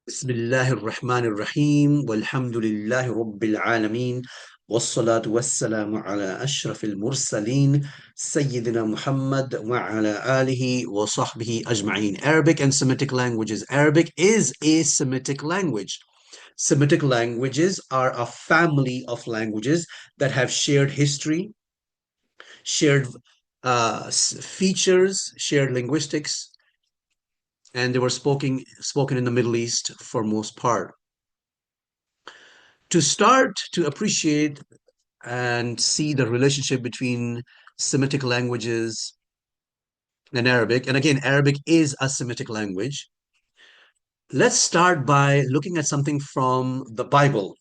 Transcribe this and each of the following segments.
بسم الله الرحمن الرحيم والحمد لله رب العالمين والصلاة والسلام على أشرف المرسلين سيدنا محمد وعلى آله وصحبه أجمعين. Arabic and Semitic languages. Arabic is a Semitic language. Semitic languages are a family of languages that have shared history, shared features, shared linguistics, and they were spoken in the Middle East for most part. To start to appreciate and see the relationship between Semitic languages and Arabic, and again, Arabic is a Semitic language, let's start by looking at something from the Bible.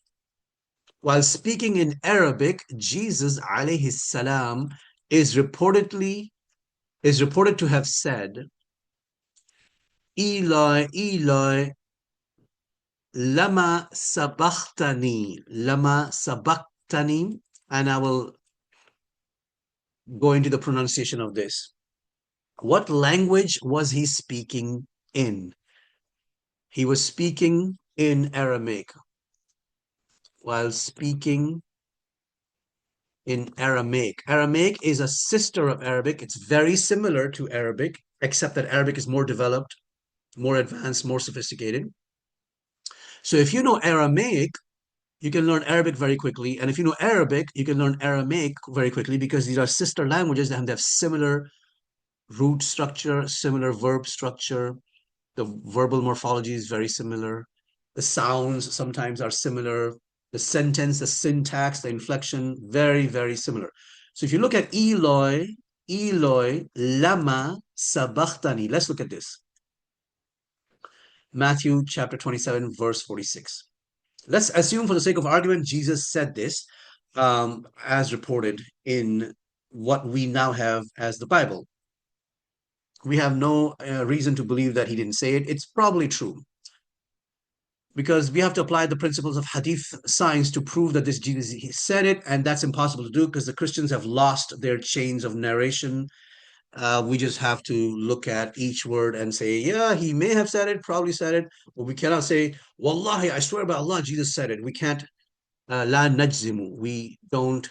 While speaking in Arabic, Jesus alayhi salam is reported to have said, Eli, Eli, lama sabachthani, and I will go into the pronunciation of this. What language was he speaking in? He was speaking in Aramaic. While speaking in Aramaic. Aramaic is a sister of Arabic. It's very similar to Arabic, except that Arabic is more developed, more advanced, more sophisticated. So if you know Aramaic, you can learn Arabic very quickly. And if you know Arabic, you can learn Aramaic very quickly because these are sister languages and they have similar root structure, similar verb structure. The verbal morphology is very similar. The sounds sometimes are similar. The sentence, the syntax, the inflection, very, very similar. So if you look at Eloi, Eloi, lama sabachthani. Let's look at this. Matthew chapter 27, verse 46. Let's assume for the sake of argument, Jesus said this as reported in what we now have as the Bible. We have no reason to believe that he didn't say it. It's probably true because we have to apply the principles of hadith science to prove that this Jesus he said it, and that's impossible to do because the Christians have lost their chains of narration. We just have to look at each word and say, yeah, he may have said it, probably said it, but we cannot say, Wallahi, I swear by Allah, Jesus said it. We can't, la najzimu. We don't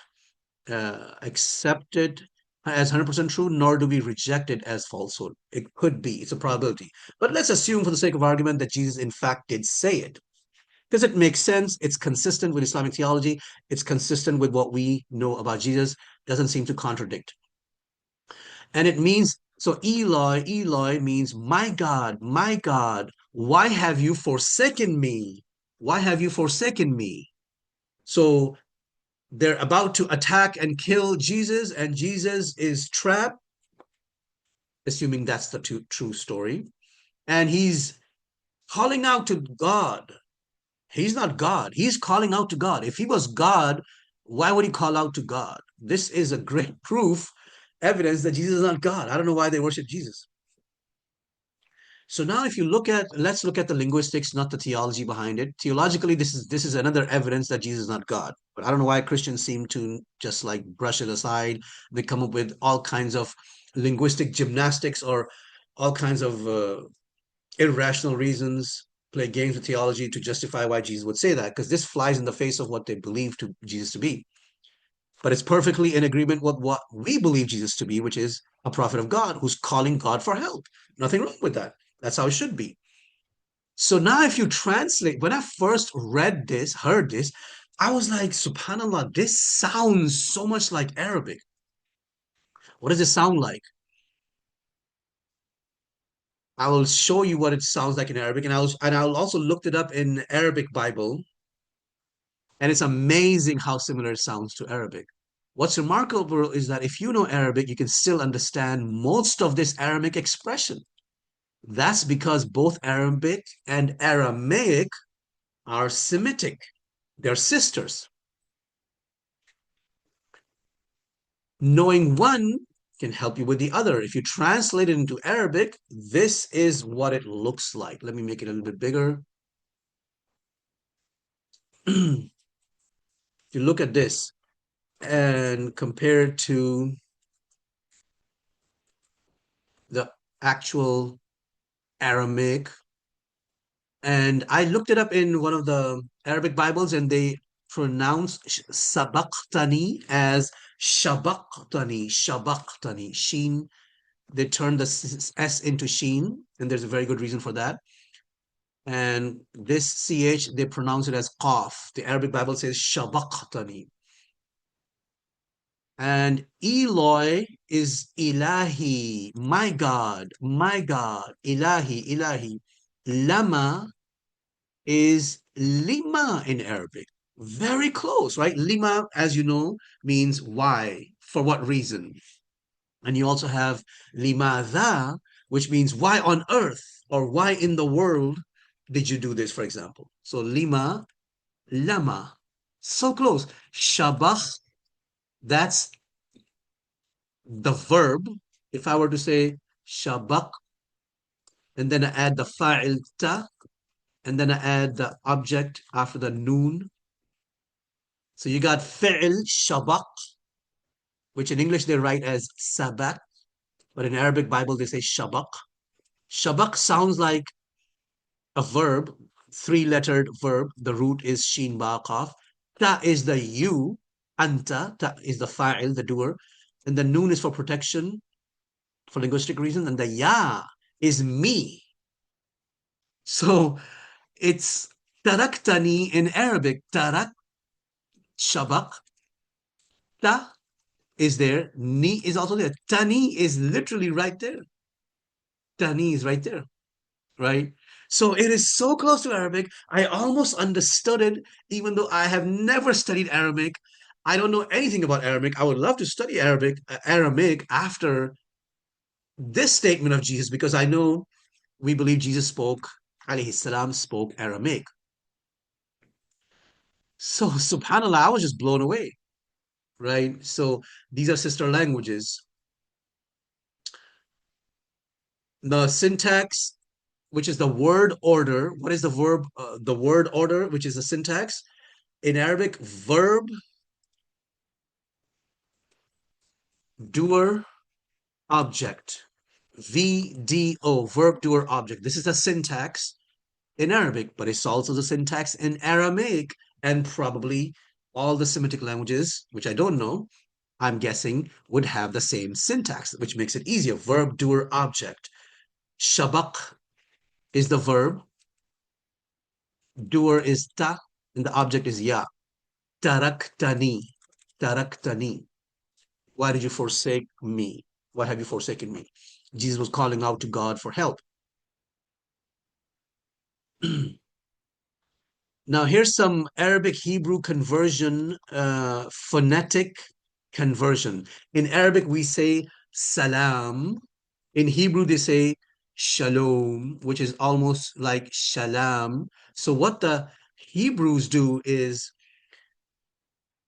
accept it as 100% true, nor do we reject it as falsehood. It could be, it's a probability. But let's assume for the sake of argument that Jesus in fact did say it. Because it makes sense, it's consistent with Islamic theology, it's consistent with what we know about Jesus, doesn't seem to contradict. And it means, so Eloi, Eloi means, my God, why have you forsaken me? Why have you forsaken me? So they're about to attack and kill Jesus, and Jesus is trapped, assuming that's the true story. And he's calling out to God. He's not God. He's calling out to God. If he was God, why would he call out to God? This is a great proof, evidence that Jesus is not God. I don't know why they worship Jesus. So now if you look at, let's look at the linguistics, not the theology behind it. Theologically, this is another evidence that Jesus is not God. But I don't know why Christians seem to just like brush it aside. They come up with all kinds of linguistic gymnastics or all kinds of irrational reasons, play games with theology to justify why Jesus would say that, because this flies in the face of what they believe to Jesus to be. But it's perfectly in agreement with what we believe Jesus to be, which is a prophet of God who's calling God for help. Nothing wrong with that. That's how it should be. So now, if you translate, when I first read this, heard this, I was like, subhanAllah, this sounds so much like Arabic. What does it sound like? I will show you what it sounds like in Arabic, and I'll also looked it up in Arabic Bible, and it's amazing how similar it sounds to Arabic. What's remarkable is that if you know Arabic, you can still understand most of this Aramaic expression. That's because both Arabic and Aramaic are Semitic. They're sisters. Knowing one can help you with the other. If you translate it into Arabic, this is what it looks like. Let me make it a little bit bigger. If you look at this and compare it to the actual Aramaic, And I looked it up in one of the Arabic Bibles, and they pronounce sabaqtani as shabaqtani, shabaqtani. Sheen, they turn the S into sheen, and there's a very good reason for that. And this CH, they pronounce it as qaf. The Arabic Bible says shabaqtani. And Eloi is ilahi, my God, ilahi, ilahi. Lama is lima in Arabic. Very close, right? Lima, as you know, means why, for what reason. And you also have limada, which means why on earth or why in the world did you do this, for example. So lima, lama, so close. Shabach, that's the verb. If I were to say shabak, and then I add the fa'il ta, and then I add the object after the noon. So you got fi'il shabak, which in English they write as sabak, but in Arabic Bible they say shabak. Shabak sounds like a verb, three-lettered verb. The root is shin ba qaf. Ta is the you, anta, ta is the fa'il, the doer, and the noon is for protection, for linguistic reasons, and the ya is me. So it's taraktani in Arabic. Tarak, shabak, ta is there. Ni is also there. Tani is literally right there. Tani is right there, right? So it is so close to Arabic. I almost understood it, even though I have never studied Aramaic. I don't know anything about Aramaic. I would love to study Aramaic after this statement of Jesus, because I know we believe Jesus spoke, alayhi salam, spoke Aramaic. So, subhanAllah, I was just blown away, right? So, these are sister languages. The syntax, which is the word order. What is the verb? The word order, which is the syntax. In Arabic, verb, doer, object. VDO, verb, doer, object. This is the syntax in Arabic, but it's also the syntax in Aramaic and probably all the Semitic languages, which I don't know, I'm guessing, would have the same syntax, which makes it easier. Verb, doer, object. Shabak is the verb, doer is ta, and the object is ya. Taraktani, taraktani. Why did you forsake me? Why have you forsaken me? Jesus was calling out to God for help. Now, here's some Arabic Hebrew conversion, phonetic conversion. In Arabic, we say salam. In Hebrew, they say shalom, which is almost like shalam. So, what the Hebrews do is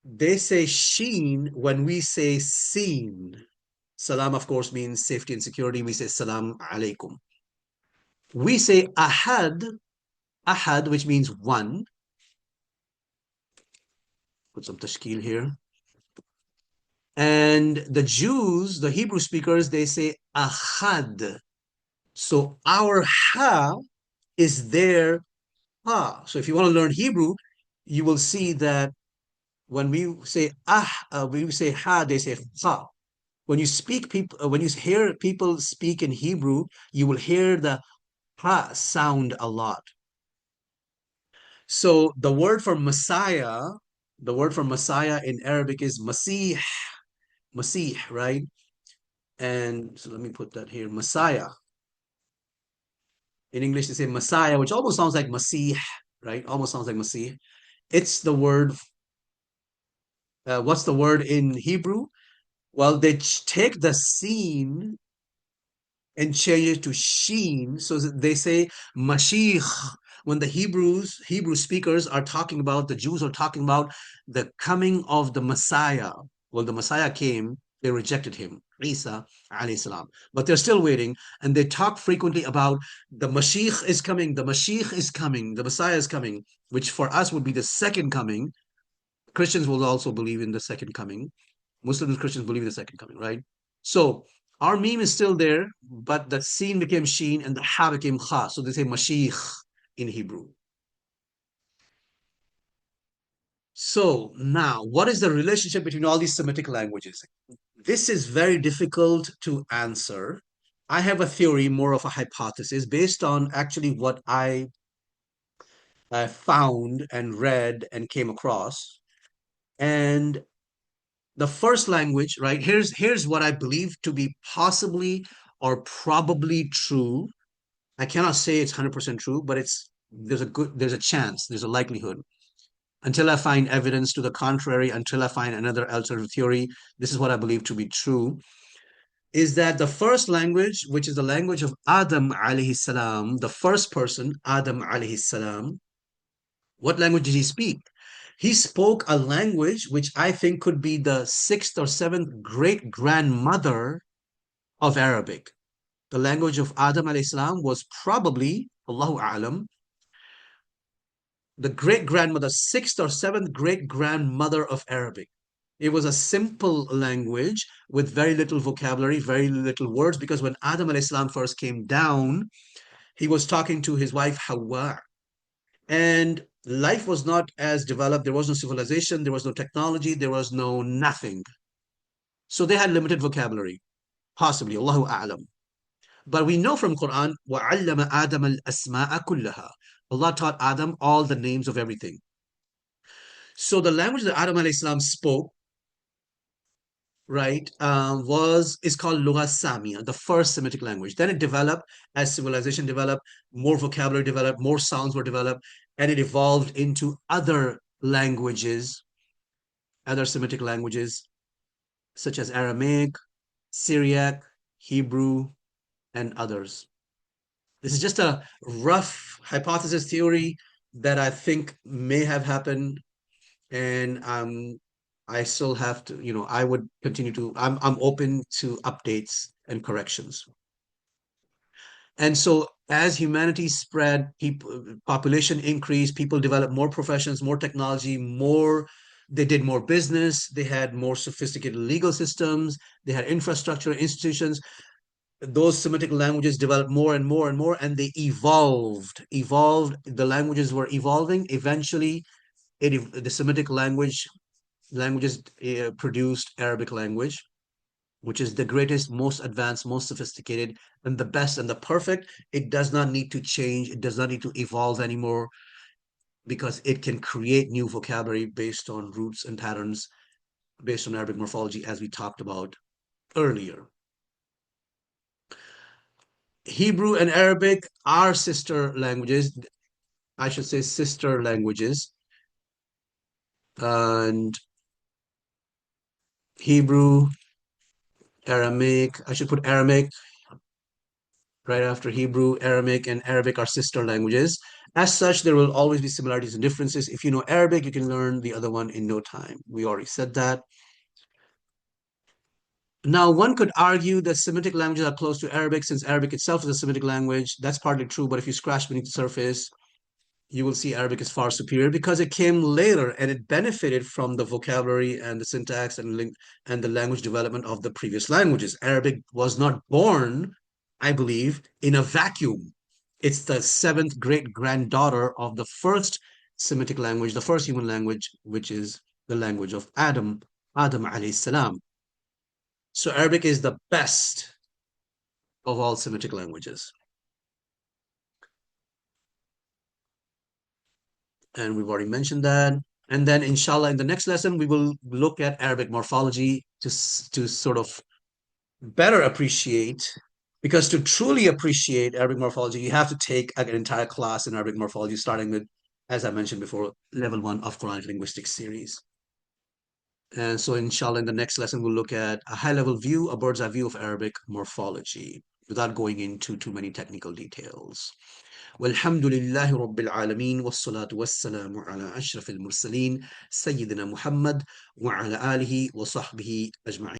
they say sheen when we say seen. Salam, of course, means safety and security. We say salam alaikum. We say ahad, which means one. Put some tashkil here. And the Jews, the Hebrew speakers, they say ahad. So our ha is their ha. So if you want to learn Hebrew, you will see that when we say when we say ha, they say ha. When you speak people, when you hear people speak in Hebrew, you will hear the ha sound a lot. So the word for Messiah in Arabic is Masih, Masih, right? And so let me put that here, Messiah. In English, they say Messiah, which almost sounds like Masih, right? Almost sounds like Masih. It's the word. What's the word in Hebrew? Well, they take the seen and change it to sheen. So they say Mashiach. When the Hebrew speakers are talking about, the Jews are talking about the coming of the Messiah. Well, the Messiah came, they rejected him, Isa alayhi salam. But they're still waiting, and they talk frequently about the Mashiach is coming, the Mashiach is coming, the Messiah is coming, which for us would be the second coming. Christians will also believe in the second coming. Muslims and Christians believe in the second coming, right? So our meme is still there, but the seen became sheen and the ha became kha. So they say Mashiach. in Hebrew. So now, what is the relationship between all these Semitic languages? This is very difficult to answer. I have a theory, more of a hypothesis, based on actually what I found and read and came across. And the first language, right? Here's what I believe to be possibly or probably true. I cannot say it's 100% true, but there's a chance, there's a likelihood. Until I find evidence to the contrary, until I find another alternative theory, this is what I believe to be true, is that the first language, which is the language of Adam alayhi salam, the first person, Adam alayhi salam, what language did he speak? He spoke a language which I think could be the sixth or seventh great grandmother of Arabic. The language of Adam alayhi salam was probably, Allahu A'lam, the great grandmother, sixth or seventh great grandmother of Arabic. It was a simple language with very little vocabulary, very little words, because when Adam alayhi salam first came down, he was talking to his wife Hawa. And life was not as developed. There was no civilization, there was no technology, there was no nothing. So they had limited vocabulary, possibly, Allahu A'lam. But we know from Quran, وَعَلَّمَ آدَمَ الْأَسْمَاءَ كُلَّهَا. Allah taught Adam all the names of everything. So the language that Adam alayhi salam spoke, right, is called Lugha Samia, the first Semitic language. Then it developed as civilization developed, more vocabulary developed, more sounds were developed, and it evolved into other languages, other Semitic languages, such as Aramaic, Syriac, Hebrew, and others. This is just a rough hypothesis theory that I think may have happened, and I still have to, I would continue to, I'm open to updates and corrections. And so as humanity spread, people, population increased, people developed more professions, more technology, they did more business, they had more sophisticated legal systems, they had infrastructure, institutions. Those Semitic languages developed more and more and more, and they evolved. The languages were evolving. Eventually, the Semitic languages produced Arabic language, which is the greatest, most advanced, most sophisticated, and the best and the perfect. It does not need to change. It does not need to evolve anymore, because it can create new vocabulary based on roots and patterns, based on Arabic morphology, as we talked about earlier. Hebrew and Arabic are sister languages. I should say sister languages. And Hebrew, Aramaic, I should put Aramaic right after Hebrew. Aramaic and Arabic are sister languages. As such, there will always be similarities and differences. If you know Arabic, you can learn the other one in no time. We already said that. Now, one could argue that Semitic languages are close to Arabic, since Arabic itself is a Semitic language. That's partly true, but if you scratch beneath the surface, you will see Arabic is far superior, because it came later and it benefited from the vocabulary and the syntax and the language development of the previous languages. Arabic was not born, I believe, in a vacuum. It's the seventh great granddaughter of the first Semitic language, the first human language, which is the language of Adam alayhi salam. So Arabic is the best of all Semitic languages. And we've already mentioned that. And then, inshallah, in the next lesson, we will look at Arabic morphology to sort of better appreciate, because to truly appreciate Arabic morphology, you have to take an entire class in Arabic morphology, starting with, as I mentioned before, level 1 of Quranic Linguistics series. And so, inshallah, in the next lesson, we'll look at a high-level view, a bird's eye view of Arabic morphology, without going into too many technical details. والحمد لله رب العالمين والصلاة والسلام على أشرف المرسلين سيدنا محمد وعلى آله وصحبه أجمعين.